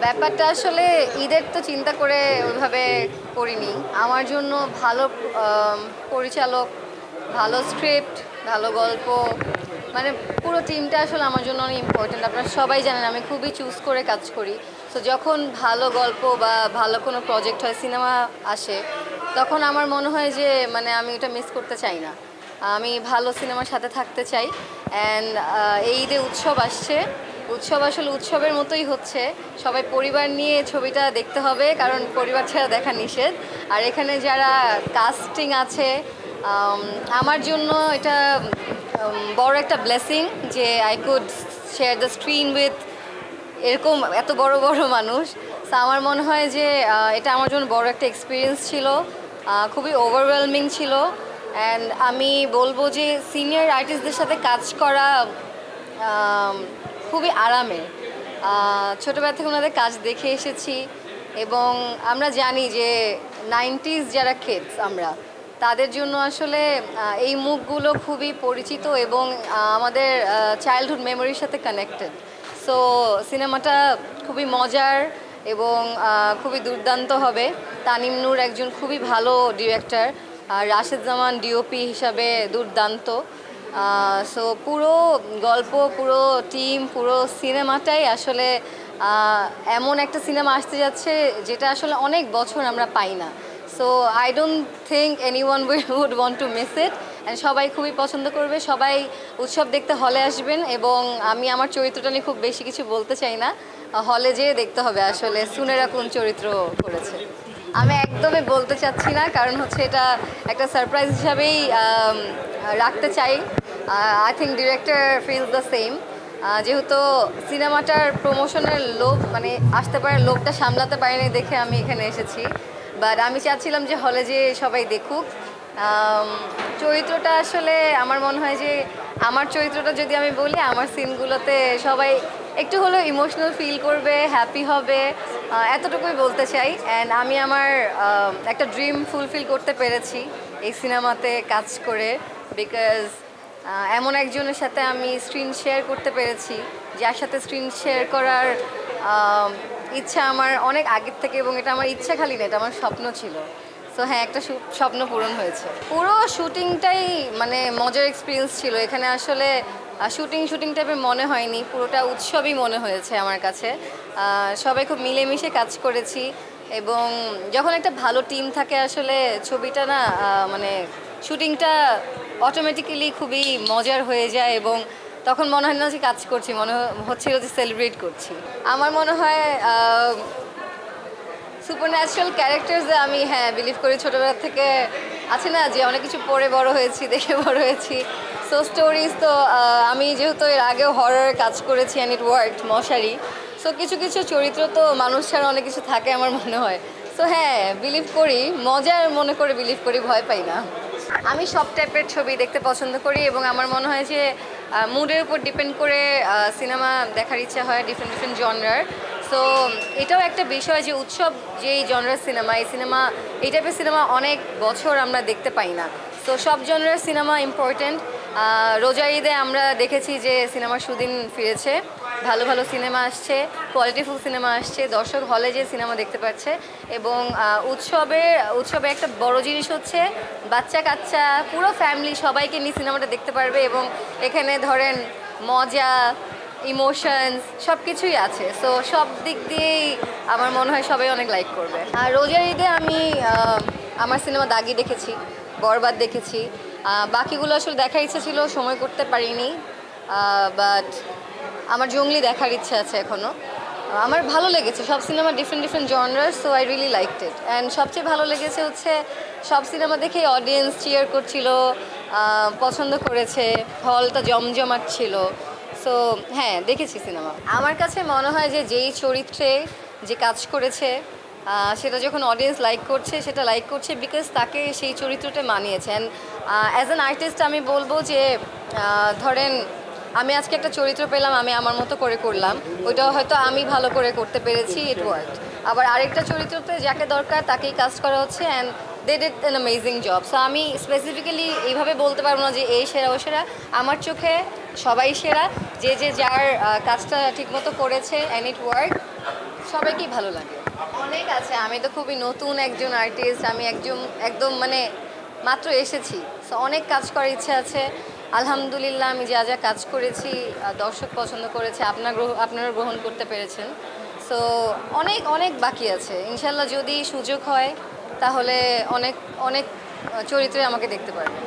ব্যাপারটা আসলে ঈদের তো চিন্তা করে ওইভাবে করিনি। আমার জন্য ভালো পরিচালক, ভালো স্ক্রিপ্ট, ভালো গল্প, মানে পুরো টিমটা আসলে আমার জন্য অনেক ইম্পর্ট্যান্ট। আপনারা সবাই জানেন আমি খুবই চুজ করে কাজ করি। তো যখন ভালো গল্প বা ভালো কোনো প্রজেক্ট হয়, সিনেমা আসে, তখন আমার মনে হয় যে মানে আমি ওটা মিস করতে চাই না। আমি ভালো সিনেমার সাথে থাকতে চাই। অ্যান্ড এই ঈদে উৎসব আসছে, উৎসব আসলে উৎসবের মতোই হচ্ছে। সবাই পরিবার নিয়ে ছবিটা দেখতে হবে, কারণ পরিবার ছাড়া দেখা নিষেধ। আর এখানে যারা কাস্টিং আছে, আমার জন্য এটা বড় একটা ব্লেসিং যে I could share the screen with এরকম এত বড় বড় মানুষ। তো আমার মনে হয় যে এটা আমার জন্য বড় একটা এক্সপিরিয়েন্স ছিল, খুবই ওভারওয়েলমিং ছিল। অ্যান্ড আমি বলবো যে সিনিয়র আর্টিস্টদের সাথে কাজ করা খুবই আরামের। ছোটোবেলা থেকে ওনাদের কাজ দেখে এসেছি এবং আমরা জানি যে 90s যারা কিডস আমরা, তাদের জন্য আসলে এই মুখগুলো খুবই পরিচিত এবং আমাদের চাইল্ডহুড মেমোরির সাথে কানেক্টেড। সো সিনেমাটা খুবই মজার এবং খুবই দুর্দান্ত হবে। তানিম নূর একজন খুবই ভালো ডিরেক্টর, আর রাশেদ জামান ডিওপি হিসাবে দুর্দান্ত। সো পুরো গল্প, পুরো টিম, পুরো সিনেমাটাই আসলে এমন একটা সিনেমা আসতে যাচ্ছে যেটা আসলে অনেক বছর আমরা পাই না। So I don't think anyone would want to miss it. And সবাই খুবই পছন্দ করবে, সবাই উৎসব দেখতে হলে আসবেন। এবং আমি আমার চরিত্রটা নিয়ে খুব বেশি কিছু বলতে চাই না, হলে যেয়ে দেখতে হবে আসলে সুনেরা কোন চরিত্র করেছে। আমি একদমই বলতে চাচ্ছি না, কারণ হচ্ছে এটা একটা সারপ্রাইজ হিসাবেই রাখতে চাই। I think director feels the same. যেহেতু সিনেমাটার প্রমোশনের লোভ, মানে আসতে পারে লোভটা সামলাতে পারিনি দেখে আমি এখানে এসেছি। বাট আমি চাচ্ছিলাম যে হলে যে সবাই দেখুক। চরিত্রটা আসলে আমার মনে হয় যে আমার চরিত্রটা যদি আমি বলি, আমার সিনগুলোতে সবাই একটু হলেও ইমোশনাল ফিল করবে, হ্যাপি হবে, এতটুকুই বলতে চাই। অ্যান্ড আমি আমার একটা ড্রিম ফুলফিল করতে পেরেছি এই সিনেমাতে কাজ করে, বিকজ এমন একজনের সাথে আমি স্ক্রিন শেয়ার করতে পেরেছি যার সাথে স্ক্রিন শেয়ার করার ইচ্ছা আমার অনেক আগের থেকে, এবং এটা আমার ইচ্ছা খালি না, এটা আমার স্বপ্ন ছিল। সো হ্যাঁ, একটা স্বপ্ন পূরণ হয়েছে। পুরো শুটিংটাই মানে মজার এক্সপিরিয়েন্স ছিল। এখানে আসলে শুটিং টাইপের মনে হয়নি, পুরোটা উৎসবই মনে হয়েছে আমার কাছে। সবাই খুব মিলেমিশে কাজ করেছি, এবং যখন একটা ভালো টিম থাকে আসলে ছবিটা না মানে শুটিংটা অটোমেটিক্যালি খুবই মজার হয়ে যায়, এবং তখন মনে হয় না যে কাজ করছি, মনে হচ্ছিল যে সেলিব্রেট করছি। আমার মনে হয় সুপারন্যাচারাল ক্যারেক্টার্সে আমি হ্যাঁ বিলিভ করি। ছোটোবেলা থেকে আছে না যে অনেক কিছু পড়ে বড় হয়েছি, দেখে বড় হয়েছি। সো স্টোরিজ তো আমি যেহেতু এর আগেও হরর কাজ করেছি অ্যান্ড ইট ওয়ার্কড, মশারি। সো কিছু কিছু চরিত্র তো মানুষ ছাড়া অনেক কিছু থাকে আমার মনে হয়। সো হ্যাঁ, বিলিভ করি, মজার মনে করে বিলিভ করি, ভয় পাই না। আমি সব টাইপের ছবি দেখতে পছন্দ করি, এবং আমার মনে হয় যে মুডের উপর ডিপেন্ড করে সিনেমা দেখার ইচ্ছা হয়, ডিফারেন্ট ডিফারেন্ট জনরার। সো এটাও একটা বিষয় যে উৎসব যেই জনরার সিনেমা, এই টাইপের সিনেমা অনেক বছর আমরা দেখতে পাই না। সো সব জনরার সিনেমা ইম্পর্ট্যান্ট। রোজার ঈদে আমরা দেখেছি যে সিনেমার সুদিন ফিরেছে, ভালো ভালো সিনেমা আসছে, কোয়ালিটিফুল সিনেমা আসছে, দর্শক হলে যে সিনেমা দেখতে পাচ্ছে। এবং উৎসবে একটা বড় জিনিস হচ্ছে বাচ্চা কাচ্চা পুরো ফ্যামিলি সবাইকে নিয়ে সিনেমাটা দেখতে পারবে, এবং এখানে ধরেন মজা, ইমোশনস সব কিছুই আছে। সো সব দিক দিয়েই আমার মনে হয় সবাই অনেক লাইক করবে। আর রোজার ঈদে আমি আমার সিনেমা দাগি দেখেছি, বরবাদ দেখেছি। বাকিগুলো আসলে দেখার ইচ্ছা ছিল, সময় করতে পারিনি। বাট আমার জঙ্গলি দেখার ইচ্ছা আছে এখনও। আমার ভালো লেগেছে সব সিনেমা, ডিফারেন্ট ডিফারেন্ট জনরার। So I really liked it. And সবচেয়ে ভালো লেগেছে হচ্ছে সব সিনেমা দেখেই অডিয়েন্স চিয়ার করছিল, পছন্দ করেছে, হলটা জমজমাট ছিল। সো হ্যাঁ, দেখেছি সিনেমা। আমার কাছে মনে হয় যে যেই চরিত্রে যে কাজ করেছে সেটা যখন অডিয়েন্স লাইক করছে, সেটা লাইক করছে বিকজ তাকে সেই চরিত্রটা মানিয়েছে। অ্যান্ড অ্যাজ অ্যান আর্টিস্ট আমি বলবো যে ধরেন আমি আজকে একটা চরিত্র পেলাম, আমি আমার মতো করে করলাম, ওইটা হয়তো আমি ভালো করে করতে পেরেছি, ইট ওয়ার্কড। আবার আরেকটা চরিত্রতে যাকে দরকার তাকেই কাস্ট করা হচ্ছে, and they did an amazing job. So আমি স্পেসিফিক্যালি এইভাবে বলতে পারবো না যে এই সেরা ও সেরা। আমার চোখে সবাই সেরা, যে যার কাজটা ঠিকমতো করেছে, অ্যান্ড ইট ওয়ার্ক। সবাইকেই ভালো লাগে। অনেক আছে, আমি তো খুবই নতুন একজন আর্টিস্ট, আমি একদম মানে মাত্র এসেছি, সো অনেক কাজ করার ইচ্ছে আছে। আলহামদুলিল্লাহ আমি যা যা কাজ করেছি দর্শক পছন্দ করেছে, আপনারা গ্রহণ করতে পেরেছেন। সো অনেক অনেক বাকি আছে, ইনশাল্লাহ যদি সুযোগ হয় তাহলে অনেক অনেক চরিত্রে আমাকে দেখতে পারবেন।